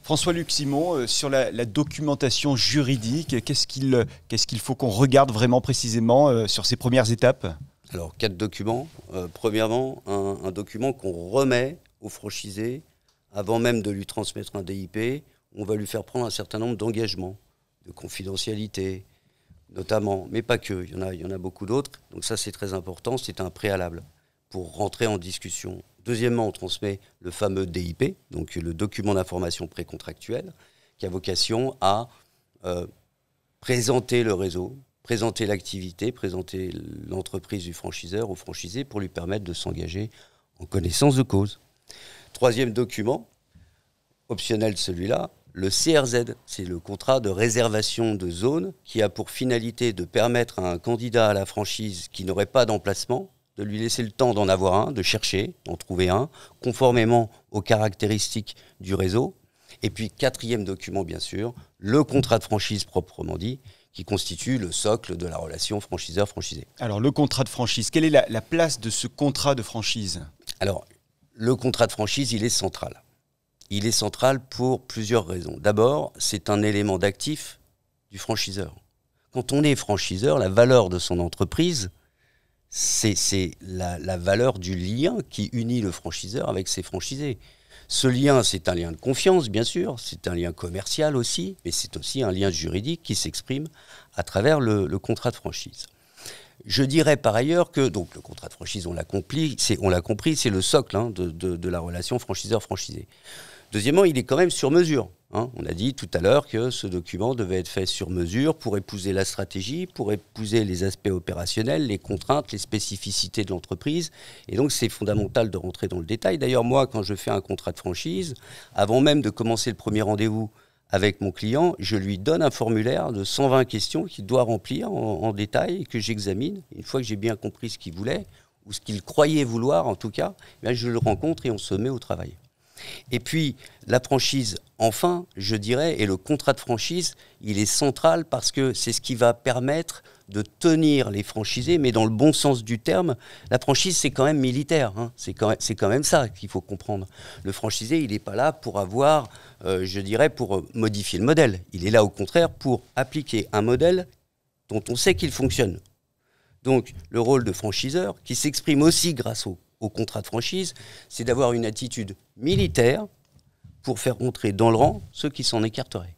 François-Luc Simon, sur la documentation juridique, qu'est-ce qu'il faut qu'on regarde vraiment précisément sur ces premières étapes? Alors, 4 documents. Premièrement, un document qu'on remet au franchisé avant même de lui transmettre un DIP. On va lui faire prendre un certain nombre d'engagements, de confidentialité, notamment, mais pas que, il y en a beaucoup d'autres. Donc ça, c'est très important, c'est un préalable pour rentrer en discussion. Deuxièmement, on transmet le fameux DIP, donc le document d'information précontractuelle, qui a vocation à présenter le réseau, présenter l'activité, présenter l'entreprise du franchiseur au franchisé pour lui permettre de s'engager en connaissance de cause. Troisième document, optionnel celui-là, le CRZ, c'est le contrat de réservation de zone qui a pour finalité de permettre à un candidat à la franchise qui n'aurait pas d'emplacement de lui laisser le temps d'en avoir un, de chercher, d'en trouver un, conformément aux caractéristiques du réseau. Et puis, quatrième document, bien sûr, le contrat de franchise proprement dit, qui constitue le socle de la relation franchiseur-franchisé. Alors, le contrat de franchise, quelle est la place de ce contrat de franchise? Alors, le contrat de franchise, il est central. Il est central pour plusieurs raisons. D'abord, c'est un élément d'actif du franchiseur. Quand on est franchiseur, la valeur de son entreprise, c'est la valeur du lien qui unit le franchiseur avec ses franchisés. Ce lien, c'est un lien de confiance, bien sûr, c'est un lien commercial aussi, mais c'est aussi un lien juridique qui s'exprime à travers le contrat de franchise. Je dirais par ailleurs que donc le contrat de franchise, on l'a compris, c'est le socle de la relation franchiseur-franchisé. Deuxièmement, il est quand même sur mesure. On a dit tout à l'heure que ce document devait être fait sur mesure pour épouser la stratégie, pour épouser les aspects opérationnels, les contraintes, les spécificités de l'entreprise. Et donc, c'est fondamental de rentrer dans le détail. D'ailleurs, moi, quand je fais un contrat de franchise, avant même de commencer le premier rendez-vous avec mon client, je lui donne un formulaire de 120 questions qu'il doit remplir en détail et que j'examine. Une fois que j'ai bien compris ce qu'il voulait, ou ce qu'il croyait vouloir en tout cas, je le rencontre et on se met au travail. Et puis, la franchise, enfin, je dirais, et le contrat de franchise, il est central parce que c'est ce qui va permettre de tenir les franchisés, mais dans le bon sens du terme. La franchise, c'est quand même militaire, c'est quand même ça qu'il faut comprendre. Le franchisé, il n'est pas là pour avoir, je dirais, pour modifier le modèle. Il est là, au contraire, pour appliquer un modèle dont on sait qu'il fonctionne. Donc, le rôle de franchiseur, qui s'exprime aussi grâce au contrat de franchise, c'est d'avoir une attitude militaire pour faire entrer dans le rang ceux qui s'en écarteraient.